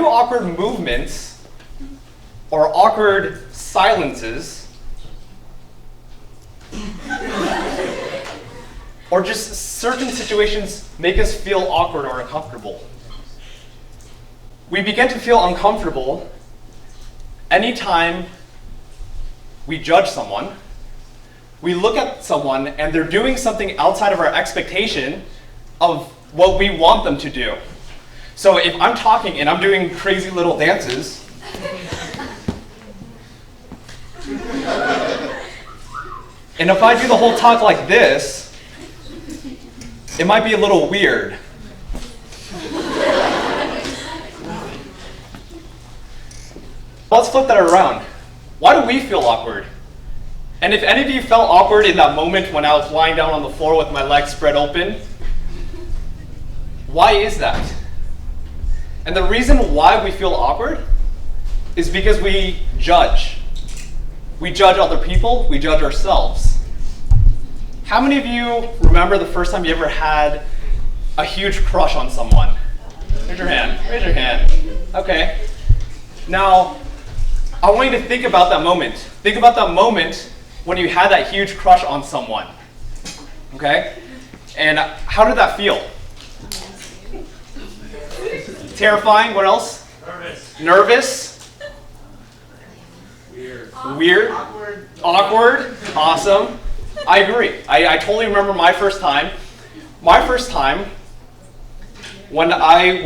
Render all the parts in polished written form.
awkward movements or awkward silences or just certain situations make us feel awkward or uncomfortable. We begin to feel uncomfortable anytime we judge someone, we look at someone and they're doing something outside of our expectation of what we want them to do. So if I'm talking and I'm doing crazy little dances, and if I do the whole talk like this, it might be a little weird. Let's flip that around. Why do we feel awkward? And if any of you felt awkward in that moment when I was lying down on the floor with my legs spread open, why is that? And the reason why we feel awkward is because we judge. We judge other people, we judge ourselves. How many of you remember the first time you ever had a huge crush on someone? Raise your hand, raise your hand. Okay. Now, I want you to think about that moment. Think about that moment when you had that huge crush on someone. Okay? And how did that feel? Terrifying. What else? Nervous. Nervous? Weird. Weird? Awkward? Awesome. I agree. I totally remember my first time. My first time when I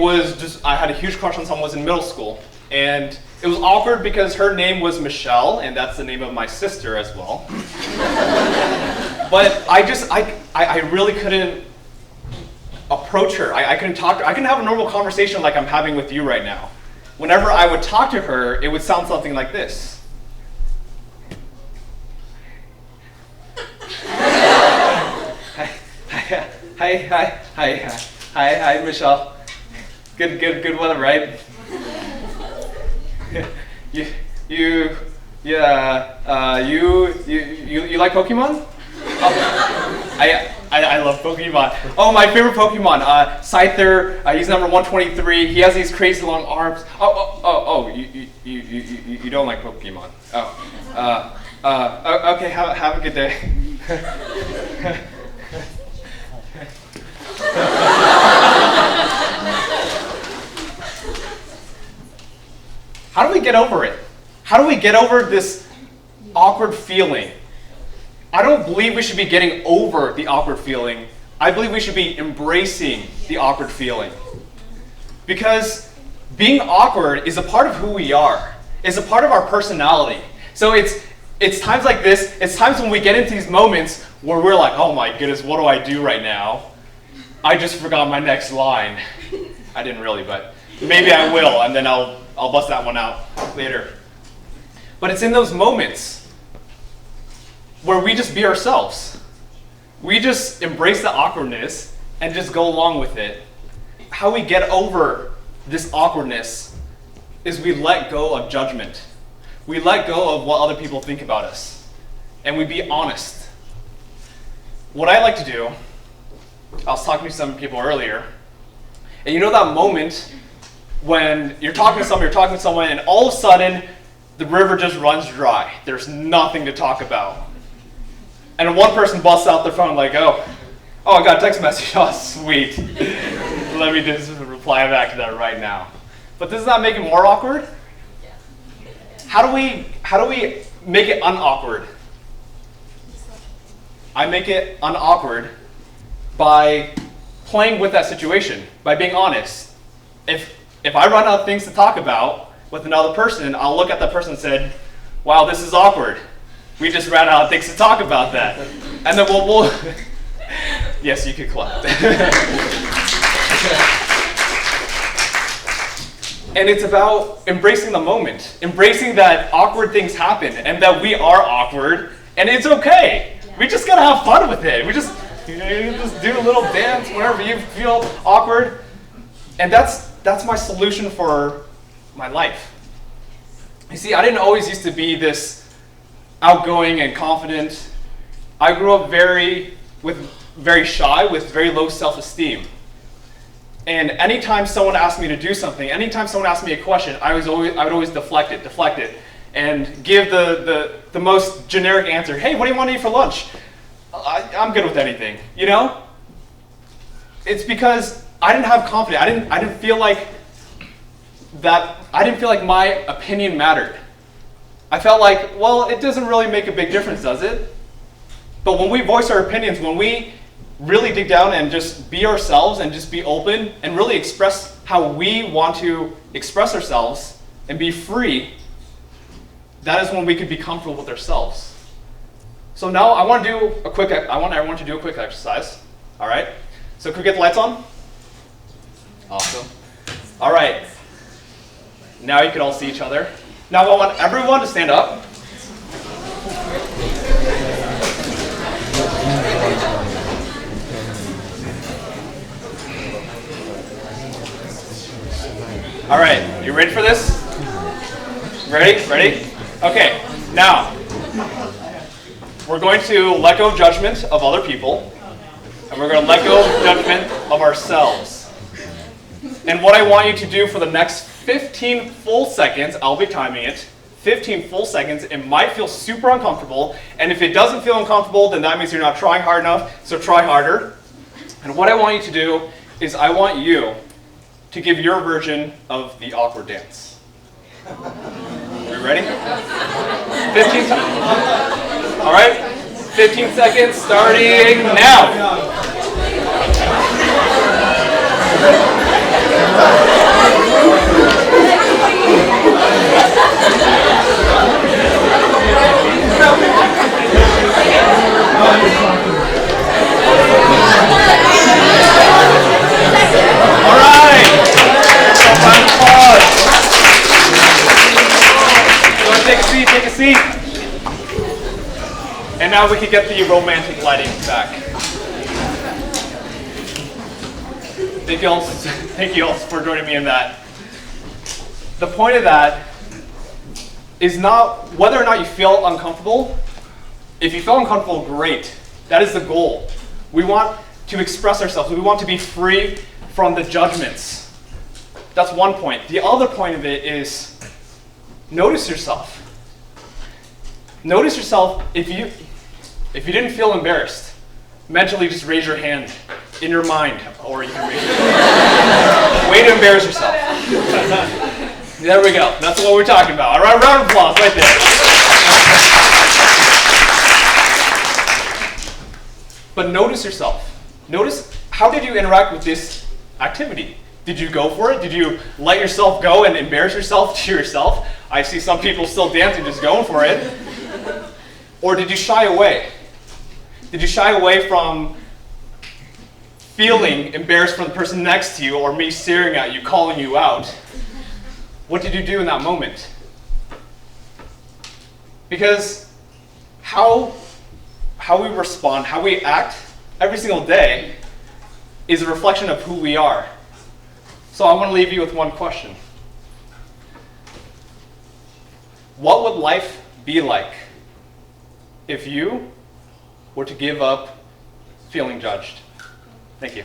had a huge crush on someone was in middle school. And it was awkward because her name was Michelle, and that's the name of my sister as well. But I really couldn't approach her. I couldn't talk to her. I couldn't have a normal conversation like I'm having with you right now. Whenever I would talk to her, it would sound something like this. Hi, Michelle. Good weather, right? You like Pokemon? Oh, I love Pokemon. Oh, my favorite Pokemon, Scyther. He's number 123. He has these crazy long arms. You don't like Pokemon? Oh, okay. Have a good day. How do we get over it? How do we get over this awkward feeling? I don't believe we should be getting over the awkward feeling. I believe we should be embracing the awkward feeling. Because being awkward is a part of who we are. It's a part of our personality. So it's times like this, it's times when we get into these moments where we're like, oh my goodness, what do I do right now? I just forgot my next line. I didn't really, but maybe I will, and then I'll bust that one out later. But it's in those moments where we just be ourselves. We just embrace the awkwardness and just go along with it. How we get over this awkwardness is we let go of judgment. We let go of what other people think about us. And we be honest. What I like to do, I was talking to some people earlier, and you know that moment when you're talking to someone, and all of a sudden, the river just runs dry. There's nothing to talk about. And one person busts out their phone like, oh, I got a text message. Oh, sweet. Let me just reply back to that right now. But does that make it more awkward? How do we make it unawkward? I make it unawkward by playing with that situation, by being honest. If I run out of things to talk about with another person, I'll look at that person and say, wow, this is awkward. We just ran out of things to talk about that. And then we'll yes, you could clap. And it's about embracing the moment, embracing that awkward things happen and that we are awkward, and it's okay. We just gotta have fun with it. You just do a little dance whenever you feel awkward. And that's my solution for my life. You see, I didn't always used to be this outgoing and confident. I grew up very shy with very low self-esteem. And anytime someone asked me to do something, anytime someone asked me a question, I would always deflect it, and give the most generic answer. Hey, what do you want to eat for lunch? I'm good with anything, you know? It's because I didn't have confidence. I didn't feel like my opinion mattered. I felt like, well, it doesn't really make a big difference, does it? But when we voice our opinions, when we really dig down and just be ourselves and just be open and really express how we want to express ourselves and be free, that is when we can be comfortable with ourselves. So now I want everyone to do a quick exercise. All right? So could we get the lights on? Awesome. All right. Now you can all see each other. Now I want everyone to stand up. All right, you ready for this? Ready? Okay, now, we're going to let go of judgment of other people, and we're going to let go of judgment of ourselves. And what I want you to do for the next 15 full seconds, I'll be timing it, 15 full seconds, it might feel super uncomfortable, and if it doesn't feel uncomfortable, then that means you're not trying hard enough, so try harder. And what I want you to do is I want you to give your version of the awkward dance. Are you ready? 15 seconds. All right, 15 seconds starting now. All right. Pause. So take a seat. And now we can get the romantic lighting back. Thank you all for joining me in that. The point of that is not whether or not you feel uncomfortable. If you feel uncomfortable, great. That is the goal. We want to express ourselves. We want to be free from the judgments. That's one point. The other point of it is notice yourself. Notice yourself. If you didn't feel embarrassed, mentally just raise your hand in your mind, or you can raise your hand. Way to embarrass yourself. There we go. That's what we're talking about. All right, round of applause right there. But notice yourself. Notice, how did you interact with this activity? Did you go for it? Did you let yourself go and embarrass yourself to yourself? I see some people still dancing, just going for it. Or did you shy away? Did you shy away from feeling embarrassed from the person next to you or me staring at you, calling you out? What did you do in that moment? Because how we respond, how we act every single day is a reflection of who we are. So I want to leave you with one question. What would life be like if you were to give up feeling judged? Thank you.